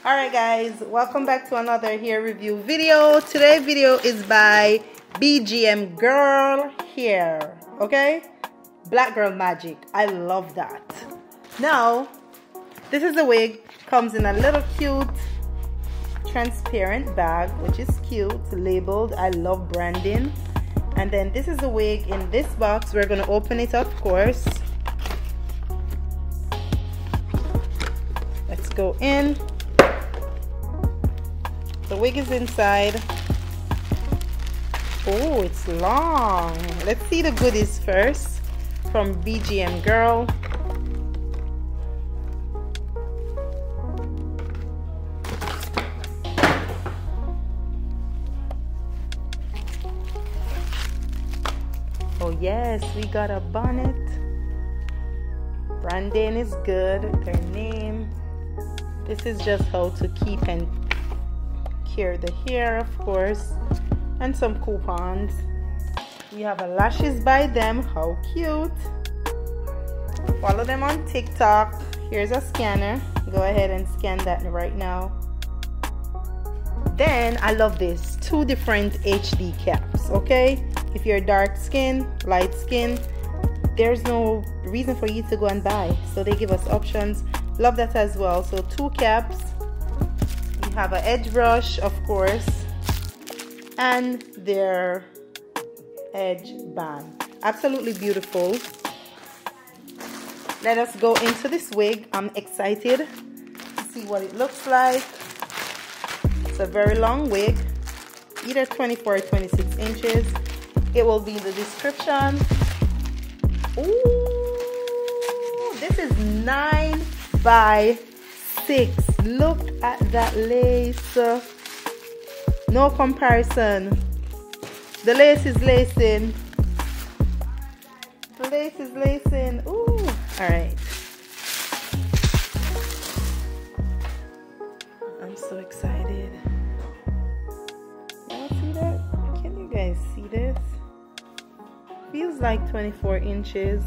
Alright guys, welcome back to another hair review video. Today's video is by BGMgirl hair. Okay? Black girl magic. I love that. Now, this is a wig. Comes in a little cute transparent bag, which is cute, labeled. I love branding. And then this is the wig in this box. We're going to open it, of course. Let's go in. The wig is inside. Oh, it's long. Let's see the goodies first from BGMgirl. Oh yes, we got a bonnet. Branding is good. Their name. This is just how to keep and care the hair, of course, and some coupons. We have lashes by them. How cute. Follow them on TikTok. Here's a scanner. Go ahead and scan that right now. Then I love this, 2 different HD caps. Okay, if you're dark skin, light skin, there's no reason for you to go and buy, so they give us options. Love that as well. So 2 caps. We have an edge brush, of course, and their edge band. Absolutely beautiful. Let us go into this wig. I'm excited to see what it looks like. It's a very long wig, either 24 or 26 inches. It will be in the description. Ooh, this is 9 by 6. Look at that lace. No comparison. The lace is lacing. The lace is lacing. Ooh. Alright. I'm so excited. Y'all see that? Can you guys see this? Feels like 24 inches.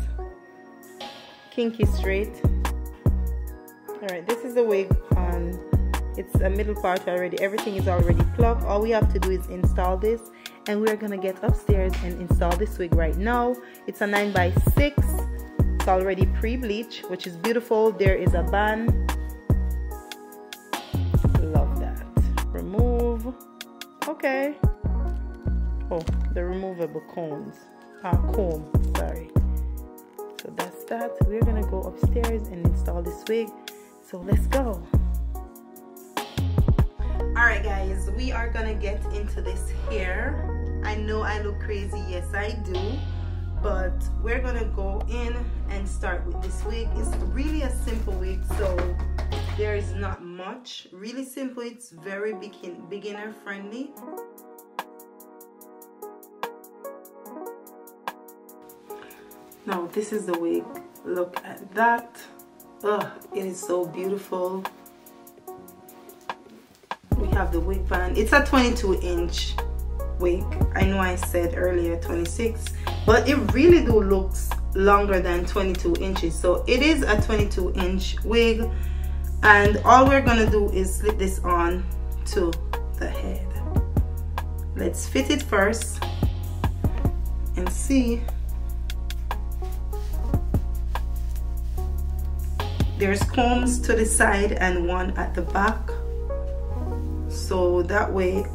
Kinky straight. Alright, this is the wig on. It's a middle part already. Everything is already plugged. All we have to do is install this, and we're gonna get upstairs and install this wig right now. It's a 9 by 6. It's already pre-bleached, which is beautiful. There is a band. Love that. Remove. Okay. Oh, the removable combs. Comb. Sorry. So that's that. We're gonna go upstairs and install this wig. So let's go. Alright guys, we are gonna get into this hair. I know I look crazy, yes I do, but we're gonna go in and start with this wig. It's really a simple wig, so there is not much. Really simple. It's very beginner friendly. Now this is the wig. Look at that. Oh, it is so beautiful. We have the wig band. It's a 22-inch wig. I know I said earlier 26, but it really do looks longer than 22 inches. So it is a 22-inch wig, and all we're gonna do is slip this on to the head. Let's fit it first and see. There's combs to the side and one at the back, so that way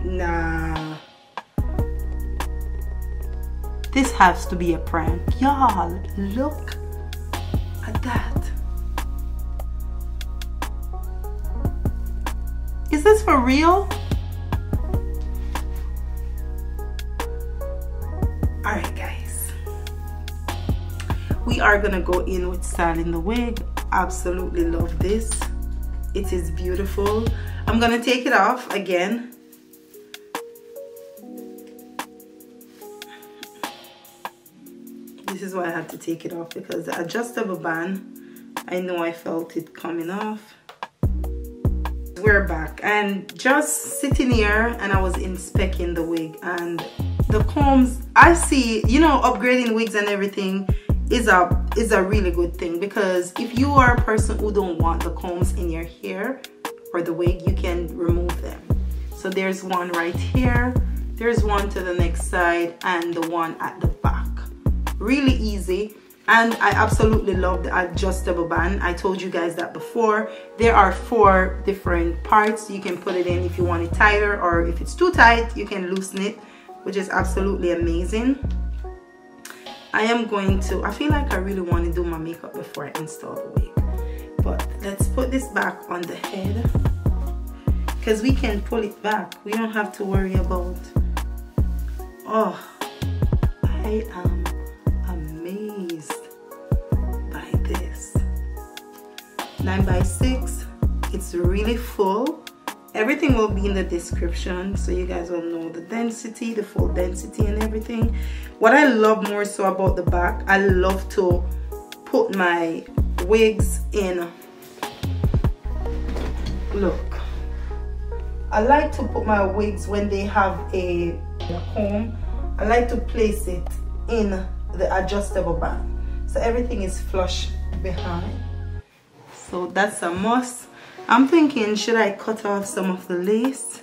nah. This has to be a prank. Y'all, look at that. Is this for real? Alright guys. We are gonna go in with styling the wig. Absolutely love this. It is beautiful. I'm gonna take it off again. This is why I had to take it off, because the adjustable band, I know I felt it coming off. We're back, and just sitting here and I was inspecting the wig, and the combs, I see, you know, upgrading wigs and everything is a really good thing, because if you are a person who don't want the combs in your hair or the wig, you can remove them. So there's one right here, there's one to the next side, and the one at the back. Really easy. And I absolutely love the adjustable band. I told you guys that before. There are 4 different parts you can put it in if you want it tighter, or if it's too tight you can loosen it, which is absolutely amazing. I am going to, I feel like I really want to do my makeup before I install the wig, but let's put this back on the head, because we can pull it back. We don't have to worry about, oh, I am amazed by this. 9x6, it's really full. Everything will be in the description, so you guys will know the density, the full density and everything. What I love more so about the back, I love to put my wigs in, look, I like to put my wigs when they have a comb, I like to place it in the adjustable band, so everything is flush behind. So that's a must. I'm thinking, should I cut off some of the lace?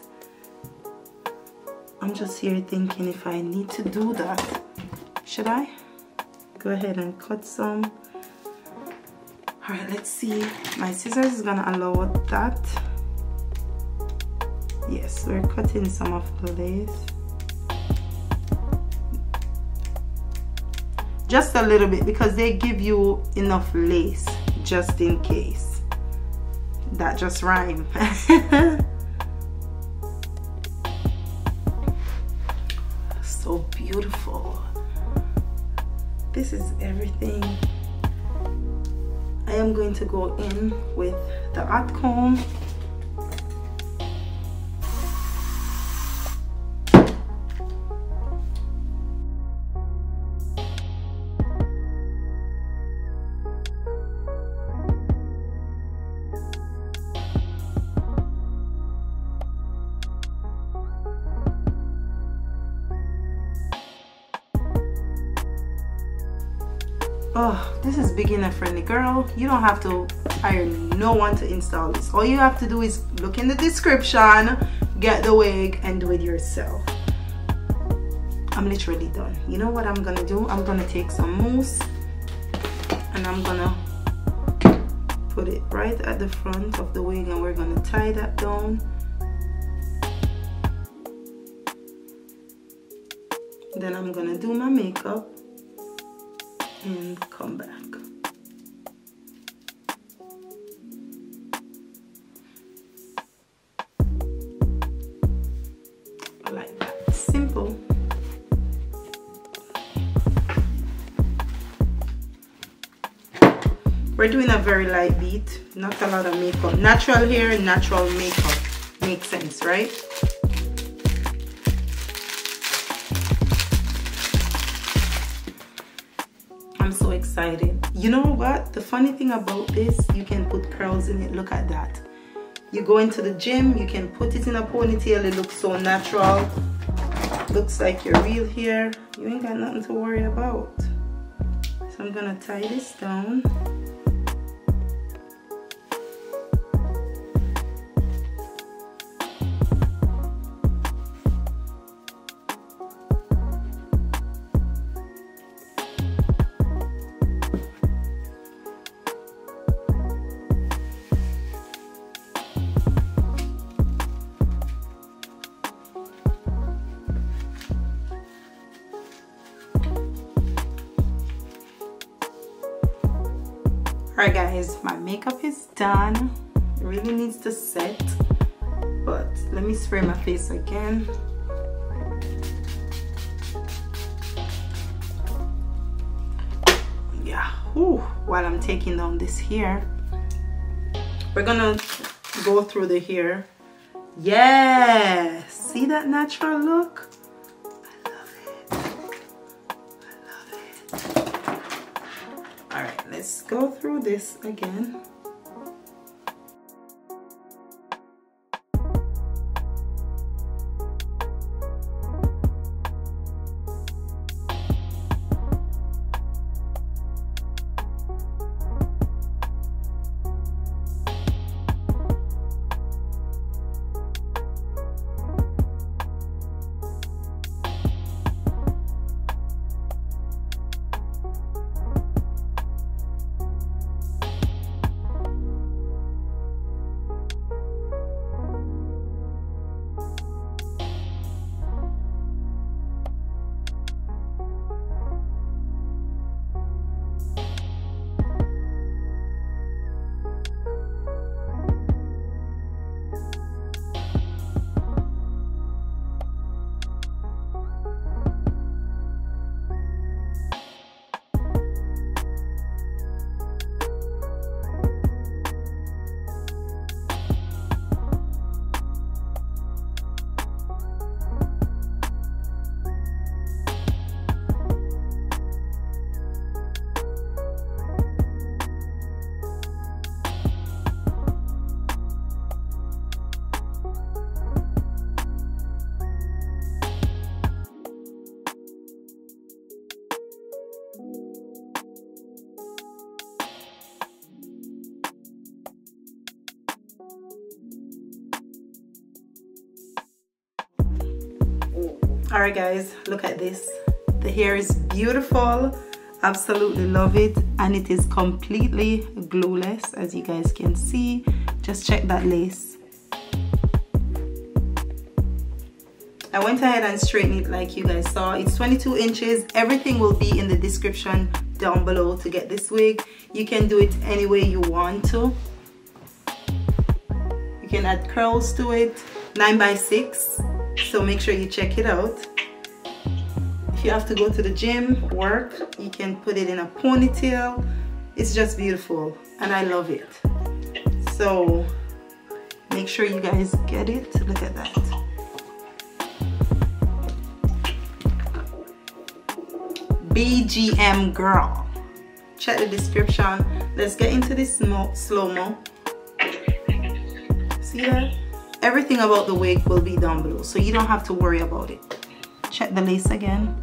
I'm just here thinking if I need to do that. Should I go ahead and cut some? Alright, let's see. My scissors is gonna allow that. Yes, we're cutting some of the lace. Just a little bit, because they give you enough lace just in case. That just rhymed. So beautiful. This is everything. I am going to go in with the hot comb. Oh, this is beginner friendly, girl. You don't have to hire no one to install this. All you have to do is look in the description, get the wig, and do it yourself. I'm literally done. You know what I'm gonna do? I'm gonna take some mousse and I'm gonna put it right at the front of the wig, and we're gonna tie that down. Then I'm gonna do my makeup and come back. Like that. Simple. We're doing a very light beat, not a lot of makeup. Natural hair, natural makeup. Makes sense, right? So excited. You know what? The funny thing about this, you can put curls in it. Look at that. You go into the gym, you can put it in a ponytail. It looks so natural. Looks like your real hair. You ain't got nothing to worry about. So I'm gonna tie this down. Alright guys, my makeup is done. It really needs to set, but let me spray my face again. Yeah, whew. While I'm taking down this hair, we're gonna go through the hair. Yeah, see that natural look? I love it. I love it. let's go through this again. Alright guys, look at this. The hair is beautiful, absolutely love it, and it is completely glueless, as you guys can see. Just check that lace. I went ahead and straightened it like you guys saw. It's 22 inches. Everything will be in the description down below to get this wig. You can do it any way you want to. You can add curls to it, 9x6. So make sure you check it out. If you have to go to the gym, work, you can put it in a ponytail. It's just beautiful and I love it. So make sure you guys get it. Look at that. BGMgirl. Check the description. Let's get into this slow-mo. See that? Everything about the wig will be down below, so you don't have to worry about it. Check the lace again.